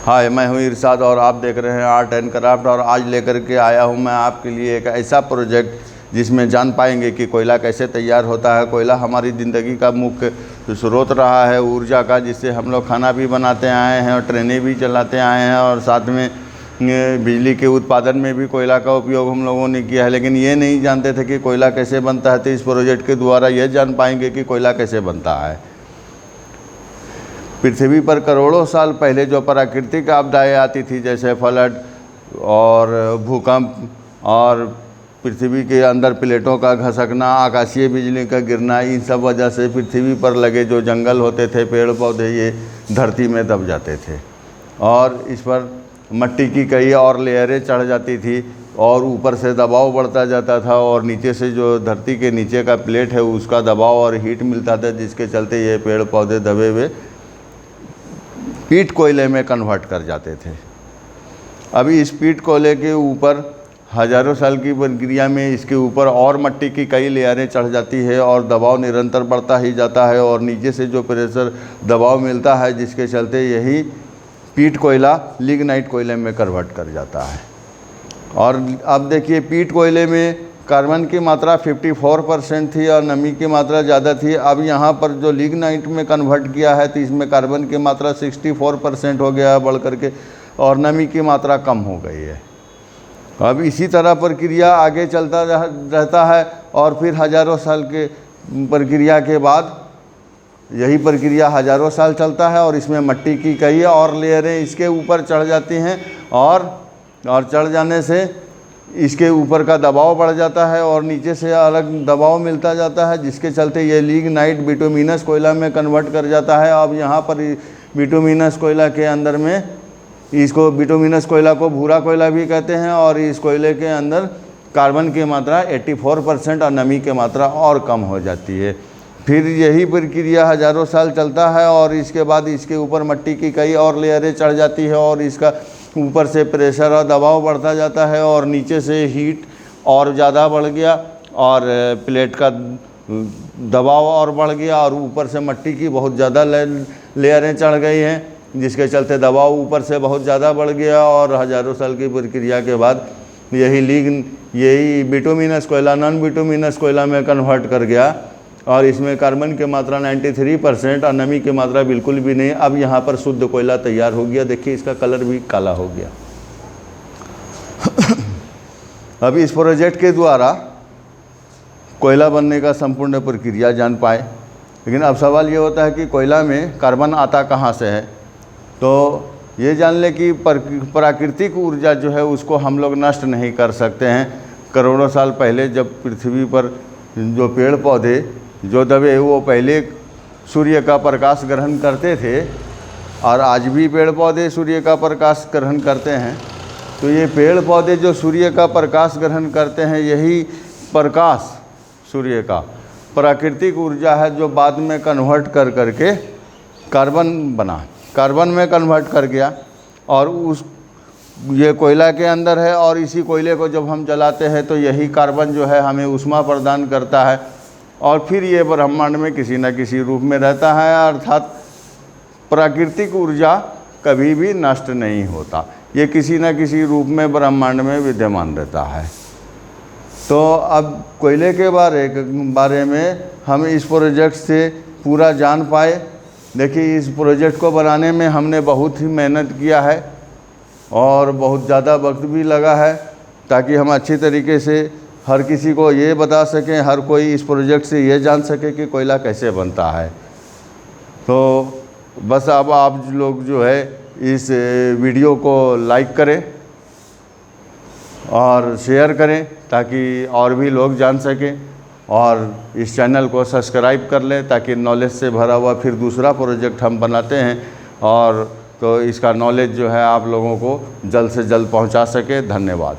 हाय, मैं हूँ इरशाद और आप देख रहे हैं आर्ट एंड क्राफ्ट। और आज लेकर के आया हूँ मैं आपके लिए एक ऐसा प्रोजेक्ट जिसमें जान पाएंगे कि कोयला कैसे तैयार होता है। कोयला हमारी ज़िंदगी का मुख्य स्रोत रहा है ऊर्जा का, जिससे हम लोग खाना भी बनाते आए हैं और ट्रेनें भी चलाते आए हैं, और साथ में बिजली के उत्पादन में भी कोयला का उपयोग हम लोगों ने किया है। लेकिन ये नहीं जानते थे कि कोयला कैसे बनता है। तो इस प्रोजेक्ट के द्वारा यह जान पाएंगे कि कोयला कैसे बनता है। पृथ्वी पर करोड़ों साल पहले जो प्राकृतिक आपदाएं आती थी, जैसे फ्लड और भूकंप और पृथ्वी के अंदर प्लेटों का घसकना, आकाशीय बिजली का गिरना, इन सब वजह से पृथ्वी पर लगे जो जंगल होते थे, पेड़ पौधे, ये धरती में दब जाते थे और इस पर मिट्टी की कई और लेयरें चढ़ जाती थी और ऊपर से दबाव बढ़ता जाता था और नीचे से जो धरती के नीचे का प्लेट है उसका दबाव और हीट मिलता था, जिसके चलते ये पेड़ पौधे दबे हुए पीट कोयले में कन्वर्ट कर जाते थे। अभी इस पीट कोयले के ऊपर हज़ारों साल की प्रक्रिया में इसके ऊपर और मिट्टी की कई लेयरें चढ़ जाती है और दबाव निरंतर बढ़ता ही जाता है और नीचे से जो प्रेशर दबाव मिलता है, जिसके चलते यही पीट कोयला लिग्नाइट कोयले में कन्वर्ट कर जाता है। और अब देखिए, पीट कोयले में कार्बन की मात्रा 54% थी और नमी की मात्रा ज़्यादा थी। अब यहाँ पर जो लिग्नाइट में कन्वर्ट किया है तो इसमें कार्बन की मात्रा 64% हो गया है बढ़ करके, और नमी की मात्रा कम हो गई है। अब इसी तरह प्रक्रिया आगे चलता रहता है और फिर हज़ारों साल के प्रक्रिया के बाद यही प्रक्रिया हज़ारों साल चलता है और इसमें मिट्टी की कई और लेयरें इसके ऊपर चढ़ जाती हैं और चढ़ जाने से इसके ऊपर का दबाव बढ़ जाता है और नीचे से अलग दबाव मिलता जाता है, जिसके चलते ये लिग्नाइट बिटुमिनस कोयला में कन्वर्ट कर जाता है। अब यहाँ पर बिटुमिनस कोयला के अंदर में इसको बिटुमिनस कोयला को भूरा कोयला भी कहते हैं और इस कोयले के अंदर कार्बन की मात्रा 84% और नमी की मात्रा और कम हो जाती है। फिर यही प्रक्रिया हज़ारों साल चलता है और इसके बाद इसके ऊपर मिट्टी की कई और लेयरें चढ़ जाती है और इसका ऊपर से प्रेशर और दबाव बढ़ता जाता है और नीचे से हीट और ज़्यादा बढ़ गया और प्लेट का दबाव और बढ़ गया और ऊपर से मिट्टी की बहुत ज़्यादा लेयरें चढ़ गई हैं, जिसके चलते दबाव ऊपर से बहुत ज़्यादा बढ़ गया और हज़ारों साल की प्रक्रिया के बाद यही बिटुमिनस कोयला नॉन बिटुमिनस कोयला में कन्वर्ट कर गया और इसमें कार्बन की मात्रा 93% और नमी की मात्रा बिल्कुल भी नहीं। अब यहाँ पर शुद्ध कोयला तैयार हो गया। देखिए, इसका कलर भी काला हो गया। अभी इस प्रोजेक्ट के द्वारा कोयला बनने का संपूर्ण प्रक्रिया जान पाए। लेकिन अब सवाल ये होता है कि कोयला में कार्बन आता कहाँ से है। तो ये जान ले कि प्राकृतिक ऊर्जा जो है उसको हम लोग नष्ट नहीं कर सकते हैं। करोड़ों साल पहले जब पृथ्वी पर जो पेड़ पौधे जो दबे, वो पहले सूर्य का प्रकाश ग्रहण करते थे और आज भी पेड़ पौधे सूर्य का प्रकाश ग्रहण करते हैं। तो ये पेड़ पौधे जो सूर्य का प्रकाश ग्रहण करते हैं, यही प्रकाश सूर्य का प्राकृतिक ऊर्जा है जो बाद में कन्वर्ट कर करके कार्बन में कन्वर्ट कर गया और ये कोयला के अंदर है और इसी कोयले को जब हम जलाते हैं तो यही कार्बन जो है हमें ऊष्मा प्रदान करता है और फिर ये ब्रह्मांड में किसी न किसी रूप में रहता है। अर्थात प्राकृतिक ऊर्जा कभी भी नष्ट नहीं होता, ये किसी न किसी रूप में ब्रह्मांड में विद्यमान रहता है। तो अब कोयले के बारे में हम इस प्रोजेक्ट से पूरा जान पाए। देखिए, इस प्रोजेक्ट को बनाने में हमने बहुत ही मेहनत किया है और बहुत ज़्यादा वक्त भी लगा है ताकि हम अच्छी तरीके से हर किसी को ये बता सकें, हर कोई इस प्रोजेक्ट से ये जान सके कि कोयला कैसे बनता है। तो बस अब आप लोग जो है इस वीडियो को लाइक करें और शेयर करें ताकि और भी लोग जान सकें और इस चैनल को सब्सक्राइब कर लें ताकि नॉलेज से भरा हुआ फिर दूसरा प्रोजेक्ट हम बनाते हैं और तो इसका नॉलेज जो है आप लोगों को जल्द से जल्द पहुंचा सके। धन्यवाद।